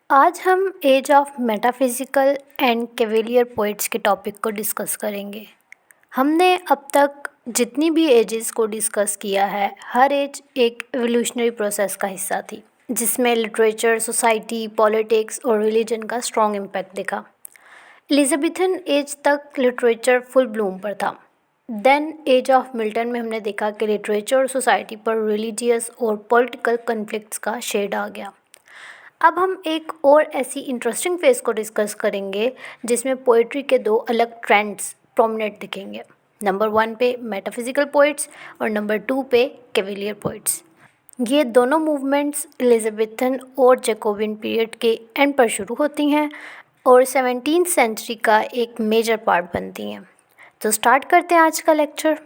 आज हम age of metaphysical and cavalier poets के टॉपिक को डिस्कस करेंगे। हमने अब तक जितनी भी एजेस को डिस्कस किया है, हर एज एक एवोल्यूशनरी प्रोसेस का हिस्सा थी, जिसमें लिटरेचर, सोसाइटी, पॉलिटिक्स और रिलीजन का स्ट्रॉन्ग इम्पैक्ट दिखा। एलिजाबेथन एज तक लिटरेचर फुल ब्लूम पर था। देन एज ऑफ मिल्टन में हमने देखा कि लिटरेचर और सोसाइटी पर रिलीजियस और पॉलिटिकल कन्फ्लिक्ट्स का शेड आ गया। अब हम एक और ऐसी इंटरेस्टिंग फेज़ को डिस्कस करेंगे जिसमें पोइट्री के दो अलग ट्रेंड्स प्रोमिनेंट दिखेंगे। नंबर 1 पे मेटाफिज़िकल पोइट्स और नंबर 2 पे कैवेलियर पोइट्स। ये दोनों मूवमेंट्स एलिजाबेथन और जैकोबिन पीरियड के एंड पर शुरू होती हैं और 17th सेंचुरी का एक मेजर पार्ट बनती हैं। तो स्टार्ट करते हैं आज का lecture.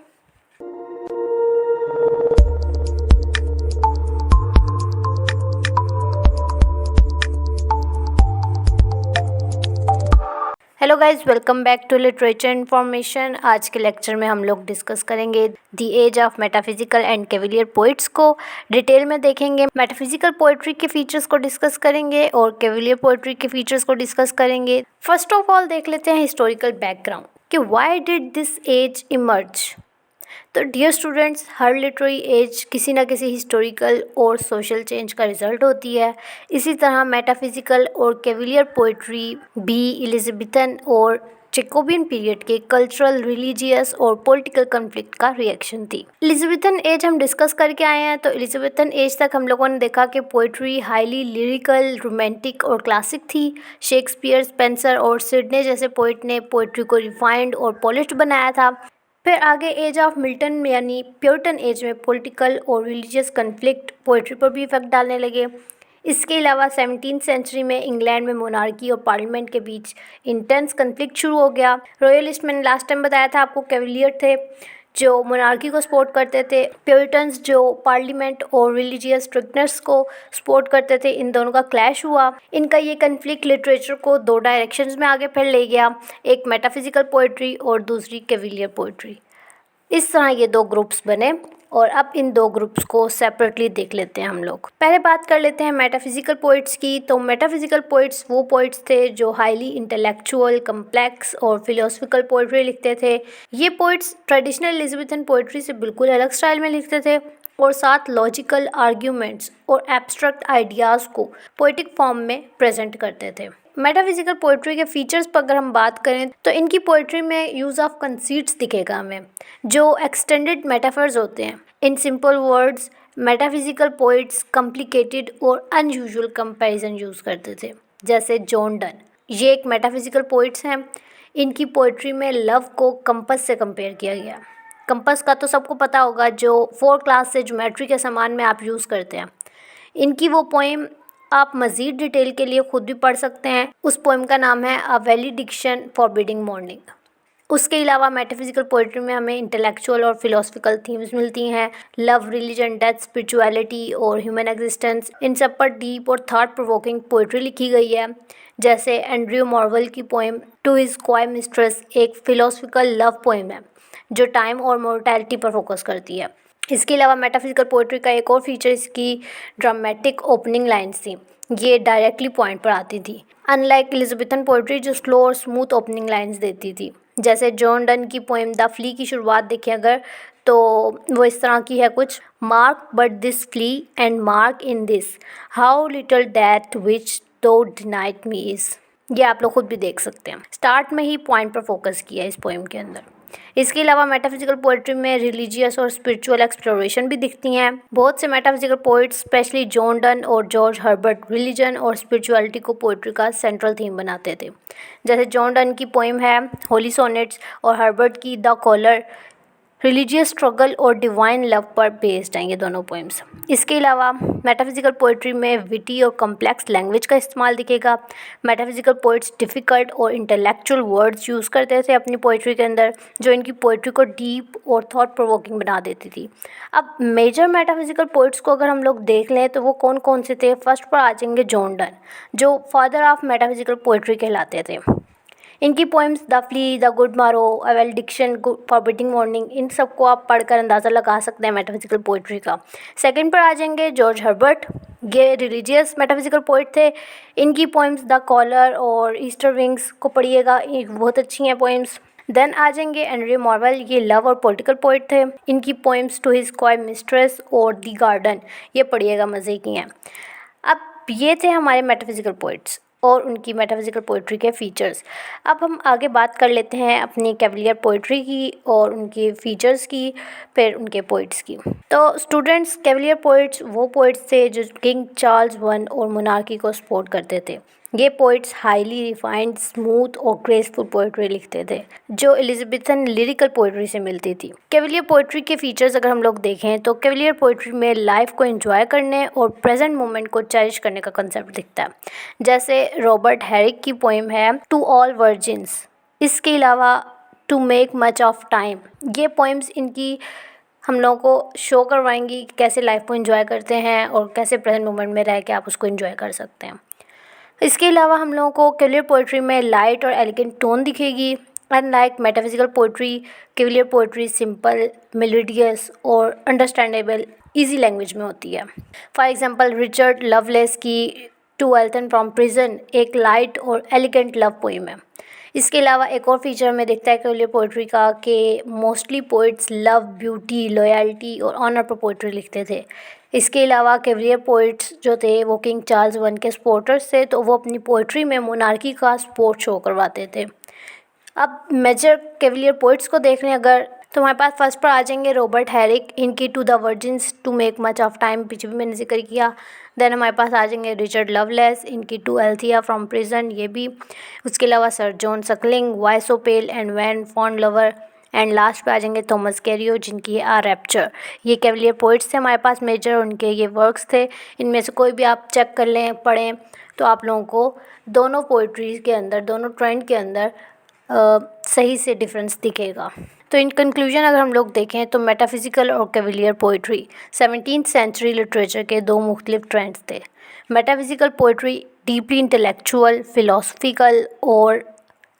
Hello guys, welcome back to literature information. आज के लेक्चर में हम लोग डिस्कस करेंगे the age of metaphysical and cavalier poets को। डिटेल में देखेंगे, मेटाफिज़िकल पोइट्री के फीचर्स को डिस्कस करेंगे और कैवेलियर पोइट्री के फीचर्स को डिस्कस करेंगे। फर्स्ट ऑफ ऑल देख लेते हैं हिस्टोरिकल बैकग्राउंड कि why did this age emerge. तो डियर स्टूडेंट्स, हर लिटरेरी एज किसी न किसी हिस्टोरिकल और सोशल चेंज का रिजल्ट होती है। इसी तरह मेटाफिज़िकल और कैवेलियर पोइट्री भी एलिजाबेथन और जैकोबियन पीरियड के कल्चरल, रिलीजियस और पॉलिटिकल कन्फ्लिक्ट का रिएक्शन थी। एलिजाबेथन एज हम डिस्कस करके आए हैं। तो एलिजाबेथन एज तक हम लोगों ने देखा कि पोइट्री हाईली लिरिकल, रोमांटिक और क्लासिक थी। शेक्सपियर, स्पेंसर और सिडने जैसे पोइट ने पोइट्री को रिफाइंड और पॉलिश्ड बनाया था। फिर आगे एज ऑफ मिल्टन यानी प्यूरिटन एज में पॉलिटिकल और रिलीजियस कन्फ्लिक्ट पोइट्री पर भी इफेक्ट डालने लगे। इसके अलावा 17th सेंचुरी में इंग्लैंड में मोनार्की और पार्लियामेंट के बीच इंटेंस कन्फ्लिक्ट शुरू हो गया। रॉयलिस्ट मैंने लास्ट टाइम बताया था आपको, कैवेलियर थे जो मोनार्की को सपोर्ट करते थे, प्यूरिटन्स जो पार्लियामेंट और रिलीजियस स्ट्रिक्टनेस को सपोर्ट करते थे। इन दोनों का क्लैश हुआ। इनका ये कन्फ्लिक्ट लिटरेचर को दो डायरेक्शंस में आगे फिर ले गया, एक मेटाफिज़िकल पोइट्री और दूसरी कैवेलियर पोइट्री। इस तरह ये दो ग्रुप्स बने और अब इन दो ग्रुप्स को सेपरेटली देख लेते हैं हम लोग। पहले बात कर लेते हैं मेटाफिज़िकल पोइट्स की। तो मेटाफिज़िकल पोइट्स वो पोइट्स थे जो हाईली इंटेलेक्चुअल, कम्प्लेक्स और फिलोसफिकल पोइट्री लिखते थे। ये पोइट्स ट्रेडिशनल एलिजाबेथन पोइट्री से बिल्कुल अलग स्टाइल में लिखते थे और साथ लॉजिकल आर्ग्यूमेंट्स और एब्स्ट्रैक्ट आइडियाज़ को पोइटिक फॉर्म में प्रेजेंट करते थे। मेटाफिज़िकल पोइट्री के फीचर्स पर अगर हम बात करें तो इनकी पोइट्री में यूज़ ऑफ कंसीट्स दिखेगा हमें, जो एक्सटेंडेड मेटाफर्स होते हैं। In simple words metaphysical poets complicated और अनयूजुअल कंपैरिजन यूज़ करते थे। जैसे जॉन डन, ये एक मेटाफिज़िकल पोइट्स हैं। इनकी पोइट्री में लव को कंपस से कंपेयर किया गया। कंपस का तो सबको पता होगा, जो 4 क्लास से ज्योमेट्री के सामान में आप यूज़ करते हैं। इनकी वो पोएम आप मज़ीद डिटेल के लिए खुद भी पढ़ सकते हैं। उस पोएम का नाम है अ वैलिडिक्शन फॉरबिडिंग मॉर्निंग। उसके अलावा मेटाफिज़िकल पोइट्री में हमें इंटेलेक्चुअल और फिलोसफिकल थीम्स मिलती हैं। लव, रिलीजन, डेथ, स्पिरिचुअलिटी और ह्यूमन एग्जिस्टेंस, इन सब पर डीप और थॉट प्रोवोकिंग पोइट्री लिखी गई है। जैसे एंड्रयू मॉर्वेल की poem to his coy mistress एक फिलोसफिकल लव पोएम है जो टाइम और मोर्टैलिटी पर फोकस करती है। इसके अलावा मेटाफिज़िकल पोइट्री का एक और फीचर इसकी ड्रामेटिक ओपनिंग लाइन्स थी। ये डायरेक्टली पॉइंट पर आती थी, अनलाइक एलिजाबेथन पोइट्री जो स्लो और स्मूथ ओपनिंग लाइन्स देती थी। जैसे जॉन डन की पोएम द फ्ली की शुरुआत देखें अगर, तो वो इस तरह की है कुछ, mark but this flea and mark in this how little that which thou denied me is. ये आप लोग खुद भी देख सकते हैं। स्टार्ट में ही पॉइंट पर फोकस किया इस पोएम के अंदर। इसके अलावा मेटाफिज़िकल पोइट्री में रिलीजियस और स्पिरिचुअल एक्सप्लोरेशन भी दिखती हैं। बहुत से metaphysical poets specially John Donne और जॉर्ज हर्बर्ट रिलीजन और स्पिरिचुअलिटी को पोइट्री का सेंट्रल थीम बनाते थे। जैसे जॉन डन की पोएम है होली सोनेट्स और हर्बर्ट की द कॉलर रिलीजियस स्ट्रगल और डिवाइन लव पर बेस्ड हैं ये दोनों पोएम्स। इसके अलावा मेटाफिज़िकल पोइट्री में विटी और कम्प्लेक्स लैंग्वेज का इस्तेमाल दिखेगा। मेटाफिज़िकल पोइट्स डिफ़िकल्ट और इंटेलेक्चुअल वर्ड्स यूज़ करते थे अपनी पोइट्री के अंदर, जो इनकी पोइट्री को डीप और थॉट प्रोवोकिंग बना देती थी। अब मेजर मेटाफिज़िकल पोइट्स को अगर हम लोग देख लें तो वो कौन कौन से थे। फर्स्ट पर आ जाएंगे जॉन डन, जो फादर ऑफ मेटाफिज़िकल पोइट्री कहलाते थे। इनकी poems the flea, the good मारो, वेलडिक्शन, फॉरबिडिंग मॉर्निंग, इन सबको आप पढ़कर अंदाज़ा लगा सकते हैं मेटाफिजिकल पोइट्री का। सेकंड पर आ जाएंगे जॉर्ज हर्बर्ट, ये रिलीजियस मेटाफिजिकल पोइट थे। इनकी पोइम्स द कॉलर और ईस्टर विंग्स को पढ़िएगा, ये बहुत अच्छी हैं पोइम्स। देन आ जाएंगे एंड्रे मॉर्वेल, ये लव और पॉलिटिकल पोइट थे। इनकी poems to his coy mistress और द गार्डन, ये पढ़िएगा, मज़े की हैं। अब ये थे हमारे मेटाफिजिकल पोइट्स और उनकी मेटाफिजिकल पोइट्री के फीचर्स। अब हम आगे बात कर लेते हैं अपनी कैवलियर पोइट्री की और उनके फीचर्स की, फिर उनके पोइट्स की। तो स्टूडेंट्स, कैवलियर पोइट्स वो पोइट्स थे जो किंग चार्ल्स वन और मोनार्की को सपोर्ट करते थे। ये पोइट्स हाईली रिफाइंड, स्मूथ और ग्रेसफुल पोइट्री लिखते थे जो एलिजाबेथन लिरिकल पोइट्री से मिलती थी। कैवलियर पोइट्री के फीचर्स अगर हम लोग देखें तो कैवलियर पोइट्री में लाइफ को एंजॉय करने और प्रेजेंट मोमेंट को चेरिश करने का कंसेप्ट दिखता है। जैसे रॉबर्ट हैरिक की पोइम है टू ऑल वर्जिन्स, इसके अलावा to make much of time, ये पोइम्स इनकी हम लोगों को शो करवाएंगी कि कैसे लाइफ को एंजॉय करते हैं और कैसे प्रेजेंट मोमेंट में रह के आप उसको एंजॉय कर सकते हैं। इसके अलावा हम लोगों को कैवलियर पोइट्री में लाइट और एलिगेंट टोन दिखेगी। Unlike metaphysical poetry, Cavalier poetry simple, melodious और अंडरस्टैंडेबल इजी लैंग्वेज में होती है। फॉर एग्जांपल रिचर्ड लवलेस की टू एल्थन फ्रॉम प्रिजन एक लाइट और एलिगेंट लव पोइम है। इसके अलावा एक और फीचर में दिखता है कैवलियर पोइट्री का कि mostly poets love, beauty, loyalty और ऑनर पर पोइट्री लिखते थे। इसके अलावा कैवलियर पोइट्स जो थे वो किंग चार्ल्स वन के सपोर्टर्स थे, तो वो अपनी पोइट्री में मोनार्की का सपोर्ट शो करवाते थे। अब मेजर कैवलियर पोइट्स को देख लें अगर, तो हमारे पास फर्स्ट पर आ जाएंगे रॉबर्ट हैरिक, इनकी to the virgins, to make much of time, पीछे भी मैंने जिक्र किया। देन हमारे पास आ जाएंगे रिचर्ड लवलेस, इनकी टू एल्थिया फ्रॉम प्रिजन, ये भी। उसके अलावा sir John Suckling, why so pale and wan fond lover. And last पे आ जाएंगे थॉमस कैरियो, जिनकी है आ रैप्चर। ये कैवलियर पोइट्स थे हमारे पास मेजर, उनके ये वर्क्स थे। इनमें से कोई भी आप चेक कर लें, पढ़ें, तो आप लोगों को दोनों पोइट्रीज़ के अंदर, दोनों ट्रेंड के अंदर सही से डिफरेंस दिखेगा। तो इन कंक्लूजन अगर हम लोग देखें तो मेटाफिजिकल और Cavalier poetry 17th century literature के दो मुख्तलिफ ट्रेंड्स थे। Metaphysical poetry deeply intellectual, philosophical और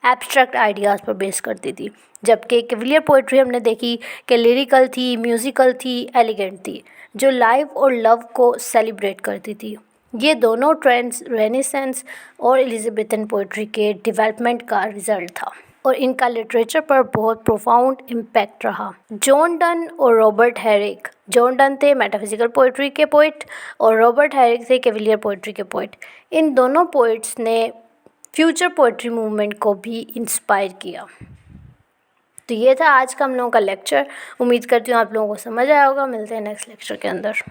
एब्स्ट्रैक्ट आइडियाज़ पर बेस करती थी, जबकि कैवलियर पोइट्री हमने देखी कि लिरिकल थी, म्यूज़िकल थी, एलिगेंट थी, जो लाइफ और लव को सेलिब्रेट करती थी। ये दोनों ट्रेंड्स रेनेसेंस और एलिजाबेथन पोइट्री के डेवलपमेंट का रिजल्ट था और इनका लिटरेचर पर बहुत प्रोफाउंड इम्पैक्ट रहा। जॉन डन और रॉबर्ट हैरिक, जॉन डन थे मेटाफिजिकल पोइट्री के पोइट और रॉबर्ट हैरिक थे कैवलियर पोइट्री के पोइट। इन दोनों पोइट्स ने फ्यूचर पोइट्री मूवमेंट को भी इंस्पायर किया। तो ये था आज का हम लोगों का लेक्चर। उम्मीद करती हूँ आप लोगों को समझ आया होगा। मिलते हैं नेक्स्ट लेक्चर के अंदर।